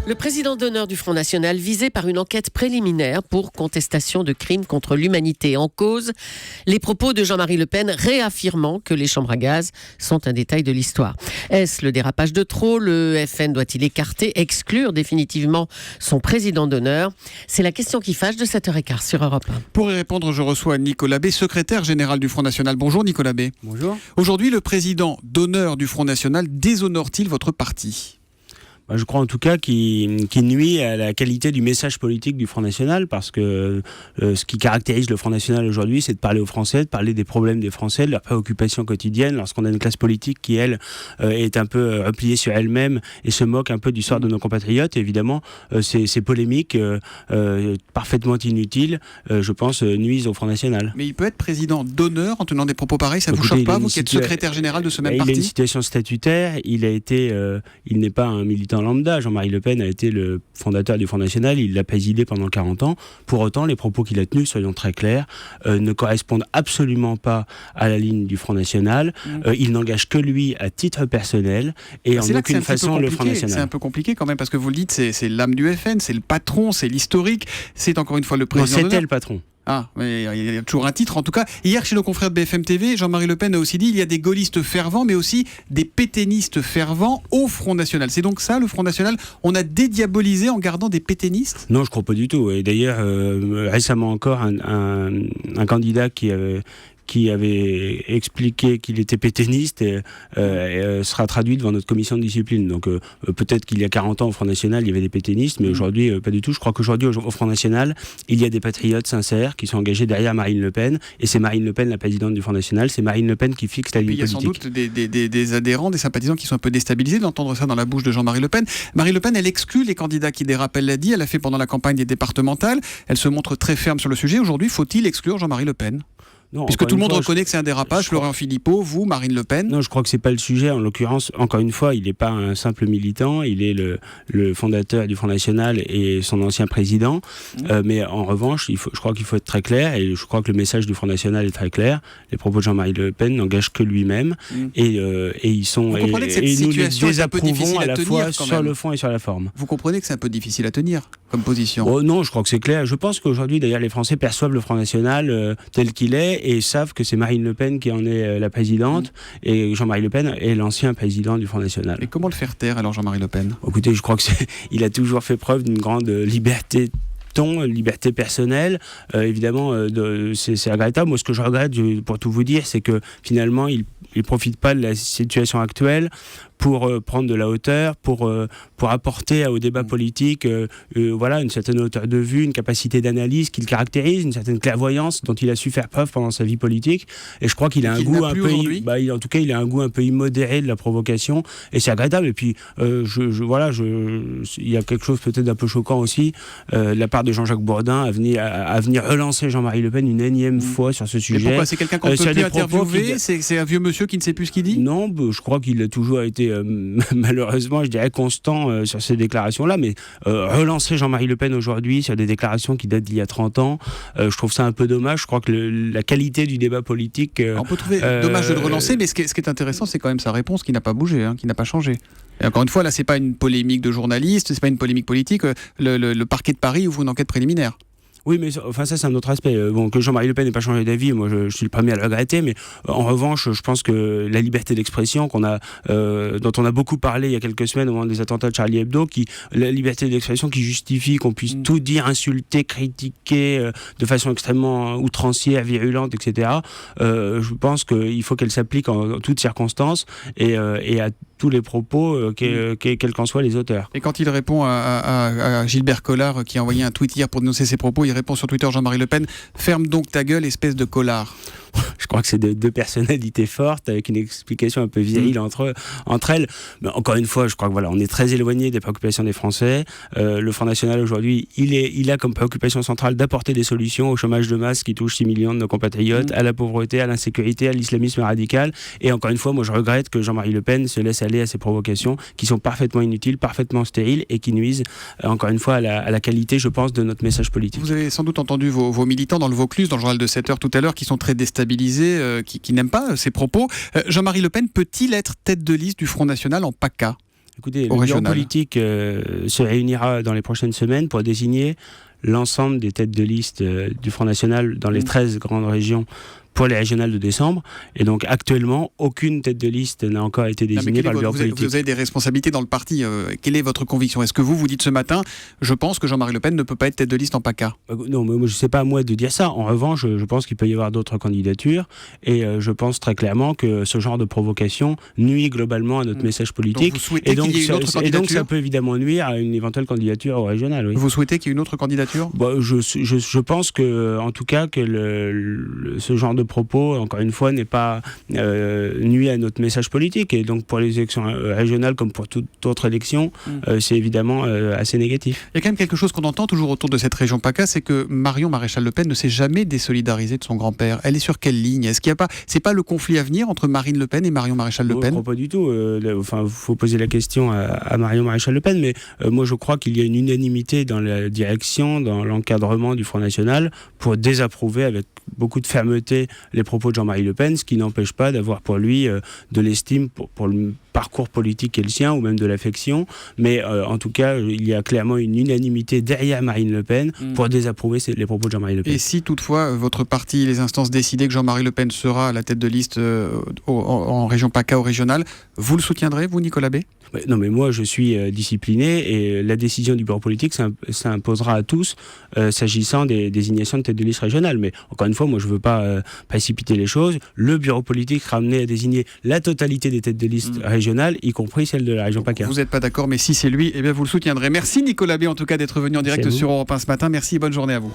Le président d'honneur du Front National visé par une enquête préliminaire pour contestation de crimes contre l'humanité. En cause, les propos de Jean-Marie Le Pen réaffirmant que les chambres à gaz sont un détail de l'histoire. Est-ce le dérapage de trop ? Le FN doit-il écarter, exclure définitivement son président d'honneur ? C'est la question qui fâche de 7h15 sur Europe 1. Pour y répondre, je reçois Nicolas B, secrétaire général du Front National. Bonjour Nicolas B. Bonjour. Aujourd'hui, le président d'honneur du Front National déshonore-t-il votre parti ? Je crois en tout cas qu'il nuit à la qualité du message politique du Front National, parce que ce qui caractérise le Front National aujourd'hui, c'est de parler aux Français, de parler des problèmes des Français, de leurs préoccupations quotidiennes, lorsqu'on a une classe politique qui, elle, est un peu repliée sur elle-même et se moque un peu du sort de nos compatriotes. Et évidemment, ces polémiques parfaitement inutiles, je pense, nuisent au Front National. Mais il peut être président d'honneur en tenant des propos pareils, ça ne vous choque pas, vous qui êtes secrétaire général de ce même parti ? Il a une situation statutaire, il n'est pas un militant lambda. Jean-Marie Le Pen a été le fondateur du Front National, il l'a présidé pendant 40 ans. Pour autant, les propos qu'il a tenus, soyons très clairs, ne correspondent absolument pas à la ligne du Front National. Il n'engage que lui à titre personnel et en aucune façon le Front National. C'est un peu compliqué quand même, parce que vous le dites, c'est l'âme du FN, c'est le patron, c'est l'historique, c'est encore une fois le président d'honneur. C'était le patron. Ah, mais il y a toujours un titre. En tout cas, hier, chez nos confrères de BFM TV, Jean-Marie Le Pen a aussi dit il y a des gaullistes fervents, mais aussi des pétainistes fervents au Front National. C'est donc ça, le Front National ? On a dédiabolisé en gardant des pétainistes ? Non, je crois pas du tout. Et d'ailleurs, récemment encore, un candidat qui avait expliqué qu'il était pétainiste sera traduit devant notre commission de discipline. Donc peut-être qu'il y a 40 ans au Front National, il y avait des pétainistes, mais aujourd'hui, pas du tout. Je crois qu'aujourd'hui, au Front National, il y a des patriotes sincères qui sont engagés derrière Marine Le Pen, et c'est Marine Le Pen, la présidente du Front National, c'est Marine Le Pen qui fixe la ligne politique. Il y a sans doute des adhérents, des sympathisants qui sont un peu déstabilisés d'entendre ça dans la bouche de Jean-Marie Le Pen. Marine Le Pen, elle exclut les candidats qui dérapent, elle l'a dit, elle l'a fait pendant la campagne des départementales, elle se montre très ferme sur le sujet. Aujourd'hui, faut-il exclure Jean-Marie Le Pen ? Non, puisque tout le monde reconnaît que c'est un dérapage, Florian Philippot, vous, Marine Le Pen. Non, je crois que c'est pas le sujet. En l'occurrence, encore une fois, il n'est pas un simple militant, il est le fondateur du Front National et son ancien président. Mais en revanche, je crois qu'il faut être très clair, et je crois que le message du Front National est très clair. Les propos de Jean-Marie Le Pen n'engagent que lui-même, et ils sont. Vous comprenez que cette situation est un peu difficile à tenir, fois sur le fond et sur la forme. Vous comprenez que c'est un peu difficile à tenir comme position ? Oh, non, je crois que c'est clair. Je pense qu'aujourd'hui, d'ailleurs, les Français perçoivent le Front National tel qu'il est et savent que c'est Marine Le Pen qui en est la présidente, et Jean-Marie Le Pen est l'ancien président du Front National. Et comment le faire taire alors, Jean-Marie Le Pen ? Écoutez, je crois que il a toujours fait preuve d'une grande liberté personnelle, évidemment, c'est regrettable. Moi, ce que je regrette, pour tout vous dire, c'est que finalement, il profite pas de la situation actuelle pour prendre de la hauteur, pour apporter au débat politique une certaine hauteur de vue, une capacité d'analyse qui le caractérise, une certaine clairvoyance dont il a su faire preuve pendant sa vie politique. Et je crois qu'il a un goût un peu, en tout cas, il a un goût un peu immodéré de la provocation, et c'est regrettable. Et puis, il y a quelque chose peut-être d'un peu choquant aussi de la part de Jean-Jacques Bourdin à venir relancer Jean-Marie Le Pen une énième fois sur ce sujet. Et pourquoi ? C'est quelqu'un qu'on ne peut plus interviewer ? C'est un vieux monsieur qui ne sait plus ce qu'il dit ? Non, je crois qu'il a toujours été malheureusement, je dirais, constant sur ces déclarations-là, mais relancer Jean-Marie Le Pen aujourd'hui sur des déclarations qui datent d'il y a 30 ans, je trouve ça un peu dommage. Je crois que la qualité du débat politique... on peut trouver dommage de le relancer, mais ce qui est intéressant, c'est quand même sa réponse qui n'a pas bougé, qui n'a pas changé. Et encore une fois, là, c'est pas une polémique de journaliste, c'est pas une polémique politique. Le parquet de Paris ouvre une enquête préliminaire. Oui, mais ça c'est un autre aspect. Que Jean-Marie Le Pen n'ait pas changé d'avis, moi je suis le premier à le regretter, mais en revanche, je pense que la liberté d'expression dont on a beaucoup parlé il y a quelques semaines au moment des attentats de Charlie Hebdo, la liberté d'expression qui justifie qu'on puisse tout dire, insulter, critiquer de façon extrêmement outrancière, virulente, etc. Je pense qu'il faut qu'elle s'applique en toutes circonstances et à tous les propos, quels qu'en soient les auteurs. Et quand il répond à Gilbert Collard, qui a envoyé un tweet hier pour dénoncer ses propos, il répond sur Twitter, Jean-Marie Le Pen, ferme donc ta gueule, espèce de collard. Je crois que c'est deux personnalités fortes avec une explication un peu virile entre elles. Mais encore une fois, je crois que on est très éloigné des préoccupations des Français. Le Front National aujourd'hui, il a comme préoccupation centrale d'apporter des solutions au chômage de masse qui touche 6 millions de nos compatriotes, à la pauvreté, à l'insécurité, à l'islamisme radical. Et encore une fois, moi je regrette que Jean-Marie Le Pen se laisse aller à ces provocations qui sont parfaitement inutiles, parfaitement stériles et qui nuisent encore une fois à la qualité, je pense, de notre message politique. Vous avez sans doute entendu vos militants dans le Vaucluse, dans le journal de 7h tout à l'heure, qui sont très déstabilisés, qui n'aiment pas ces propos. Jean-Marie Le Pen peut-il être tête de liste du Front National en PACA ? Écoutez, le bureau politique se réunira dans les prochaines semaines pour désigner l'ensemble des têtes de liste du Front National dans les 13 grandes régions pour les régionales de décembre. Et donc actuellement, aucune tête de liste n'a encore été désignée par le bureau politique. Vous avez des responsabilités dans le parti. Quelle est votre conviction ? Est-ce que vous dites ce matin, je pense que Jean-Marie Le Pen ne peut pas être tête de liste en PACA ? Non, mais moi, je ne sais pas à moi de dire ça. En revanche, je pense qu'il peut y avoir d'autres candidatures. Et je pense très clairement que ce genre de provocation nuit globalement à notre message politique. Donc vous souhaitez qu'il y ait une autre candidature ? Et donc ça peut évidemment nuire à une éventuelle candidature au régional. Oui. Vous souhaitez qu'il y ait une autre candidature ? Je pense que, en tout cas, que ce genre de propos, encore une fois, n'est pas nuit à notre message politique. Et donc pour les élections régionales comme pour toute autre élection, c'est évidemment assez négatif. Il y a quand même quelque chose qu'on entend toujours autour de cette région PACA, c'est que Marion Maréchal Le Pen ne s'est jamais désolidarisée de son grand-père. Elle est sur quelle ligne ? Est-ce qu'il y a pas, c'est pas le conflit à venir entre Marine Le Pen et Marion Maréchal Le Pen ? Non, pas du tout. Enfin, faut poser la question à Marion Maréchal Le Pen, mais moi je crois qu'il y a une unanimité dans la direction, dans l'encadrement du Front National pour désapprouver avec beaucoup de fermeté les propos de Jean-Marie Le Pen, ce qui n'empêche pas d'avoir pour lui de l'estime pour le parcours politique qui est le sien, ou même de l'affection. Mais en tout cas, il y a clairement une unanimité derrière Marine Le Pen pour désapprouver les propos de Jean-Marie Le Pen. Et si toutefois votre parti, les instances décidaient que Jean-Marie Le Pen sera à la tête de liste en région PACA au régional, vous le soutiendrez, vous, Nicolas Bay ? Non, mais moi, je suis discipliné et la décision du bureau politique s'imposera à tous s'agissant des désignations de tête de liste régionale. Mais encore une fois, moi, je ne veux pas précipiter les choses. Le bureau politique sera amené à désigner la totalité des têtes de liste régionales, y compris celle de la région PACA. Vous n'êtes pas d'accord, mais si c'est lui, eh bien vous le soutiendrez. Merci Nicolas Bay, en tout cas, d'être venu en direct sur Europe 1 ce matin. Merci et bonne journée à vous.